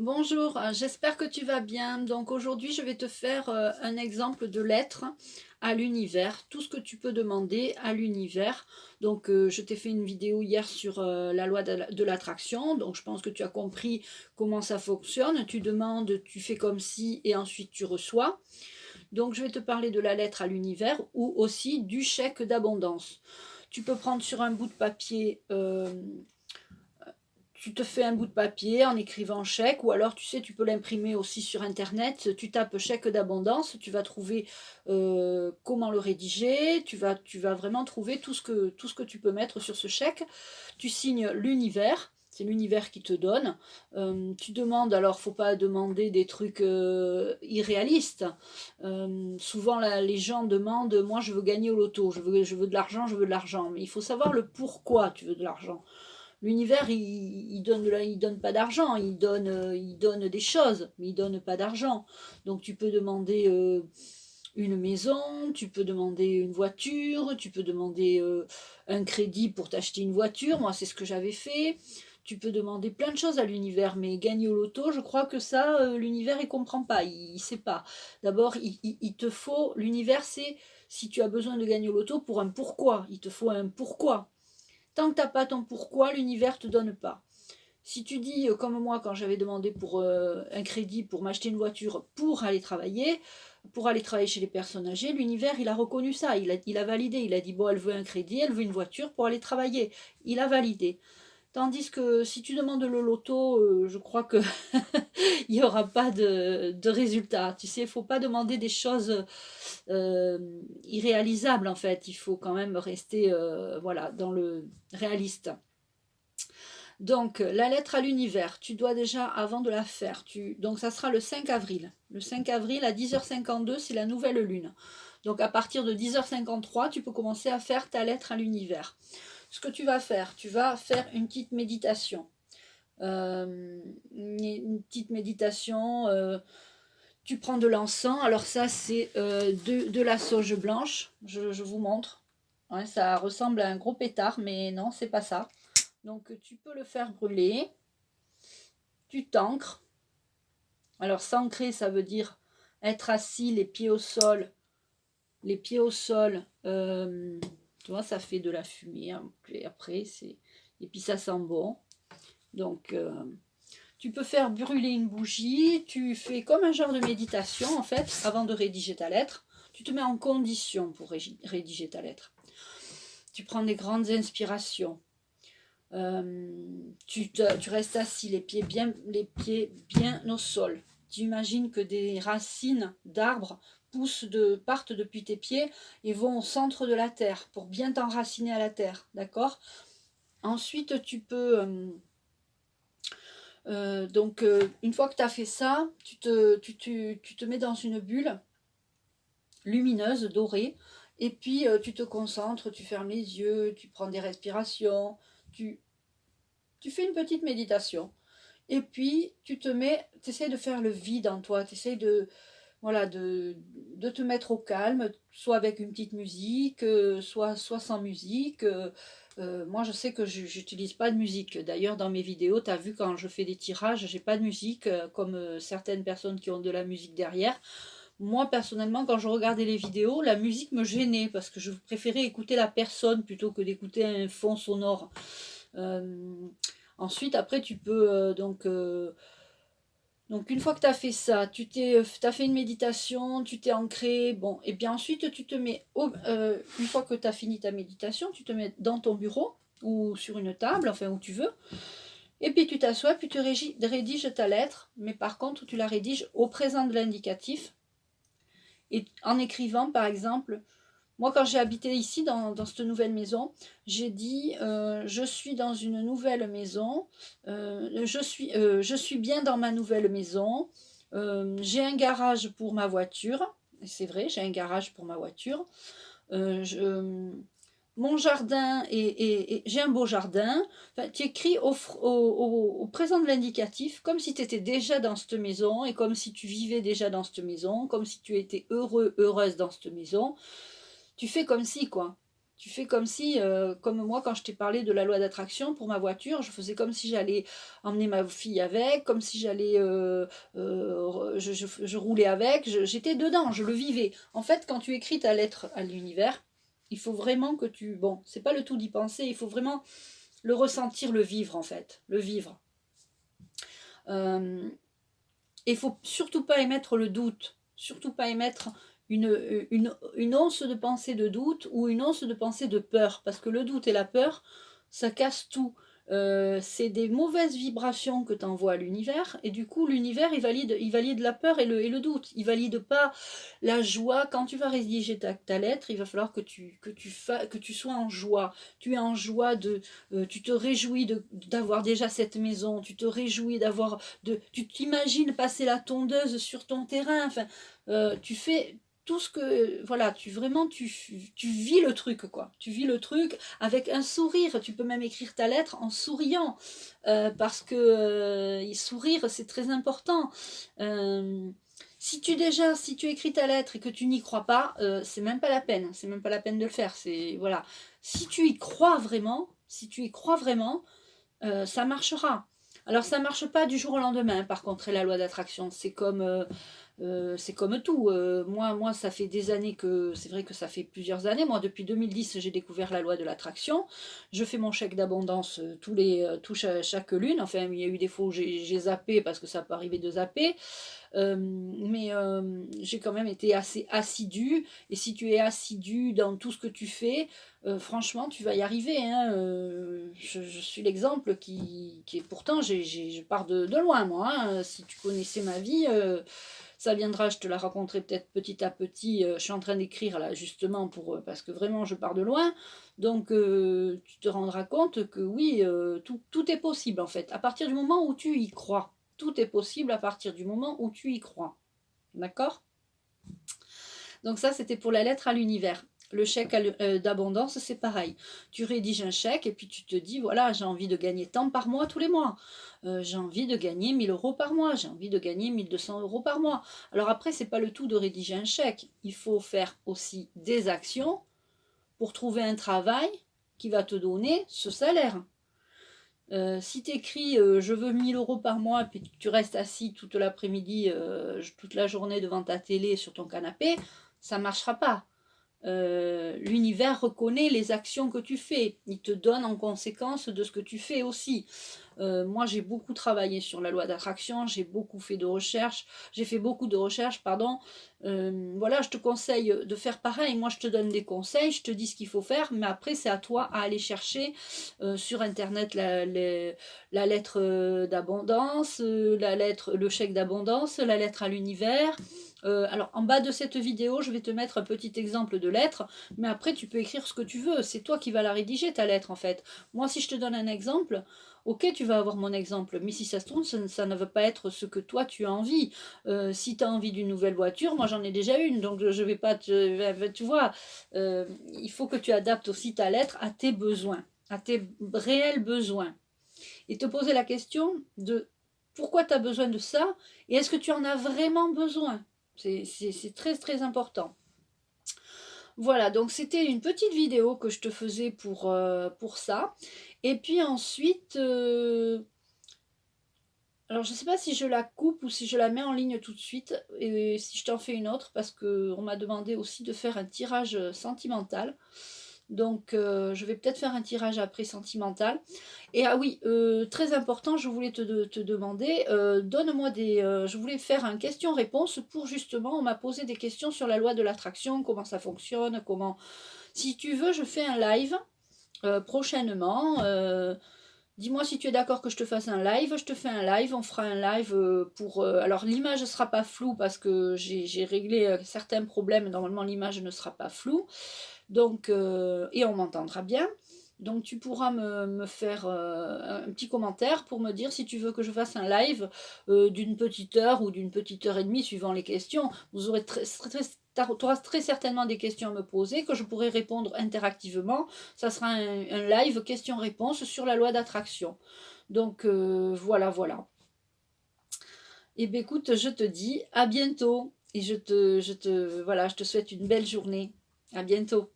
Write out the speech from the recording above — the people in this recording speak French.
Bonjour, j'espère que tu vas bien. Donc aujourd'hui, je vais te faire un exemple de lettre à l'univers, tout ce que tu peux demander à l'univers. Donc je t'ai fait une vidéo hier sur la loi de l'attraction, donc je pense que tu as compris comment ça fonctionne. Tu demandes, tu fais comme si et ensuite tu reçois. Donc je vais te parler de la lettre à l'univers ou aussi du chèque d'abondance. Tu peux prendre sur un bout de papier tu te fais un bout de papier en écrivant chèque, ou alors tu sais, tu peux l'imprimer aussi sur internet, tu tapes chèque d'abondance, tu vas trouver comment le rédiger, tu vas vraiment trouver tout ce que tu peux mettre sur ce chèque. Tu signes l'univers, c'est l'univers qui te donne. Tu demandes, alors faut pas demander des trucs irréalistes. Souvent les gens demandent, moi je veux gagner au loto, je veux de l'argent, je veux de l'argent, mais il faut savoir le pourquoi tu veux de l'argent. L'univers, il donne pas d'argent, il donne des choses, mais il donne pas d'argent. Donc tu peux demander une maison, tu peux demander une voiture, tu peux demander un crédit pour t'acheter une voiture. Moi, c'est ce que j'avais fait. Tu peux demander plein de choses à l'univers, mais gagner au loto, je crois que ça, l'univers, il comprend pas, il sait pas. D'abord, il te faut, l'univers, c'est si tu as besoin de gagner au loto pour un pourquoi, il te faut un pourquoi. Tant que tu n'as pas ton pourquoi, l'univers ne te donne pas. Si tu dis, comme moi, quand j'avais demandé pour un crédit pour m'acheter une voiture pour aller travailler chez les personnes âgées, l'univers, il a reconnu ça, il a validé. Il a dit, bon, elle veut un crédit, elle veut une voiture pour aller travailler. Il a validé. Tandis que si tu demandes le loto, je crois que il n'y aura pas de résultat. Tu sais, il ne faut pas demander des choses irréalisables, en fait. Il faut quand même rester voilà, dans le réaliste. Donc, la lettre à l'univers, tu dois déjà, avant de la faire, donc ça sera le 5 avril. Le 5 avril à 10h52, c'est la nouvelle lune. Donc, à partir de 10h53, tu peux commencer à faire ta lettre à l'univers. Ce que tu vas faire une petite méditation. Une petite méditation. Tu prends de l'encens. Alors ça, c'est de la sauge blanche. Je vous montre. Ouais, ça ressemble à un gros pétard, mais non, c'est pas ça. Donc tu peux le faire brûler. Tu t'ancres. Alors s'ancrer, ça veut dire être assis, les pieds au sol. Les pieds au sol. Tu vois, ça fait de la fumée. Hein, et après, et puis ça sent bon. Donc tu peux faire brûler une bougie, tu fais comme un genre de méditation en fait, avant de rédiger ta lettre. Tu te mets en condition pour rédiger ta lettre. Tu prends des grandes inspirations. Tu restes assis, les pieds bien au sol. Tu imagines que des racines d'arbres partent depuis tes pieds et vont au centre de la terre pour bien t'enraciner à la terre, d'accord? Ensuite, tu peux une fois que tu as fait ça, tu te mets dans une bulle lumineuse, dorée, et puis tu te concentres, tu fermes les yeux, tu prends des respirations, tu, tu fais une petite méditation. Et puis tu essaies de faire le vide en toi, tu essaies voilà, de te mettre au calme, soit avec une petite musique, soit sans musique. Moi, je sais que je n'utilise pas de musique. D'ailleurs, dans mes vidéos, tu as vu quand je fais des tirages, j'ai pas de musique, comme certaines personnes qui ont de la musique derrière. Moi, personnellement, quand je regardais les vidéos, la musique me gênait parce que je préférais écouter la personne plutôt que d'écouter un fond sonore. Euh, Ensuite, après, tu peux donc une fois que tu as fait ça, as fait une méditation, tu t'es ancré, bon, et bien ensuite tu te mets, une fois que tu as fini ta méditation, tu te mets dans ton bureau ou sur une table, enfin où tu veux, et puis tu t'assois, puis tu rédiges ta lettre, mais par contre tu la rédiges au présent de l'indicatif, et en écrivant par exemple, moi quand j'ai habité ici dans cette nouvelle maison, j'ai dit je suis dans une nouvelle maison, je suis bien dans ma nouvelle maison, j'ai un garage pour ma voiture, et c'est vrai, j'ai un garage pour ma voiture, euh, je, mon jardin j'ai un beau jardin. Enfin, tu écris au présent de l'indicatif comme si tu étais déjà dans cette maison et comme si tu vivais déjà dans cette maison, comme si tu étais heureux, heureuse dans cette maison. Tu fais comme si, quoi. Tu fais comme si, comme moi quand je t'ai parlé de la loi d'attraction pour ma voiture, je faisais comme si j'allais emmener ma fille avec, comme si j'allais, je roulais avec, j'étais dedans, je le vivais. En fait, quand tu écris ta lettre à l'univers, il faut vraiment que tu... Bon, c'est pas le tout d'y penser, il faut vraiment le ressentir, le vivre en fait, le vivre. Et il faut surtout pas émettre le doute, surtout pas émettre une once de pensée de doute ou une once de pensée de peur, parce que le doute et la peur, ça casse tout. C'est des mauvaises vibrations que tu envoies à l'univers, et du coup l'univers il valide la peur et le doute, il valide pas la joie. Quand tu vas rédiger ta lettre, il va falloir que tu sois en joie, tu es en joie tu te réjouis d'avoir déjà cette maison, tu te réjouis tu t'imagines passer la tondeuse sur ton terrain, enfin, tu fais tout ce que, voilà, tu vis le truc, quoi. Tu vis le truc avec un sourire. Tu peux même écrire ta lettre en souriant, parce que sourire, c'est très important. Si tu écris ta lettre et que tu n'y crois pas, c'est même pas la peine. C'est même pas la peine de le faire. C'est, voilà. Si tu y crois vraiment, ça marchera. Alors ça marche pas du jour au lendemain, par contre, la loi d'attraction. C'est comme tout. Moi, ça fait des années que... C'est vrai que ça fait plusieurs années. Moi, depuis 2010, j'ai découvert la loi de l'attraction. Je fais mon chèque d'abondance chaque lune. Enfin, il y a eu des fois où j'ai zappé, parce que ça peut arriver de zapper. Mais j'ai quand même été assez assidue. Et si tu es assidu dans tout ce que tu fais, franchement, tu vas y arriver. Hein. Je suis l'exemple qui est... Pourtant, je pars de loin, moi. Hein. Si tu connaissais ma vie... ça viendra, je te la raconterai peut-être petit à petit. Je suis en train d'écrire là justement parce que vraiment je pars de loin. Donc tu te rendras compte que oui, tout est possible en fait. À partir du moment où tu y crois. Tout est possible à partir du moment où tu y crois. D'accord? Donc ça, c'était pour la lettre à l'univers. Le chèque d'abondance, c'est pareil. Tu rédiges un chèque et puis tu te dis, voilà, j'ai envie de gagner tant par mois tous les mois. J'ai envie de gagner 1000 euros par mois. J'ai envie de gagner 1200 euros par mois. Alors après, c'est pas le tout de rédiger un chèque. Il faut faire aussi des actions pour trouver un travail qui va te donner ce salaire. Si tu écris je veux 1000 euros par mois, puis tu restes assis toute l'après-midi, toute la journée devant ta télé sur ton canapé, ça ne marchera pas. L'univers reconnaît les actions que tu fais. Il te donne en conséquence de ce que tu fais aussi. Moi, j'ai beaucoup travaillé sur la loi d'attraction, j'ai fait beaucoup de recherches, pardon. Voilà, je te conseille de faire pareil. Moi, je te donne des conseils, je te dis ce qu'il faut faire, mais après, c'est à toi à aller chercher sur Internet la lettre d'abondance, le chèque d'abondance, la lettre à l'univers. Alors, en bas de cette vidéo, je vais te mettre un petit exemple de lettre, mais après, tu peux écrire ce que tu veux. C'est toi qui vas la rédiger, ta lettre, en fait. Moi, si je te donne un exemple, ok, tu vas avoir mon exemple, mais si ça se trouve, ça ne va pas être ce que toi, tu as envie. Si tu as envie d'une nouvelle voiture, moi, j'en ai déjà une, donc je vais pas te... Tu vois, il faut que tu adaptes aussi ta lettre à tes besoins, à tes réels besoins. Et te poser la question de pourquoi tu as besoin de ça et est-ce que tu en as vraiment besoin. C'est très très important. Voilà, donc c'était une petite vidéo que je te faisais pour ça. Et puis ensuite, alors je ne sais pas si je la coupe ou si je la mets en ligne tout de suite, et si je t'en fais une autre, parce qu'on m'a demandé aussi de faire un tirage sentimental. Donc je vais peut-être faire un tirage après sentimental. Et ah oui, très important, je voulais te demander, donne-moi je voulais faire un question-réponse pour justement, on m'a posé des questions sur la loi de l'attraction, comment ça fonctionne, comment... Si tu veux, je fais un live prochainement. Dis-moi si tu es d'accord que je te fasse un live, je te fais un live, on fera un live pour... alors l'image ne sera pas floue parce que j'ai réglé certains problèmes, normalement l'image ne sera pas floue, donc, et on m'entendra bien. Donc tu pourras me faire un petit commentaire pour me dire si tu veux que je fasse un live d'une petite heure ou d'une petite heure et demie suivant les questions. Vous aurez tu auras très certainement des questions à me poser que je pourrai répondre interactivement. Ça sera un live questions-réponses sur la loi d'attraction. Donc voilà. Et bien écoute, je te dis à bientôt et voilà, je te souhaite une belle journée. À bientôt.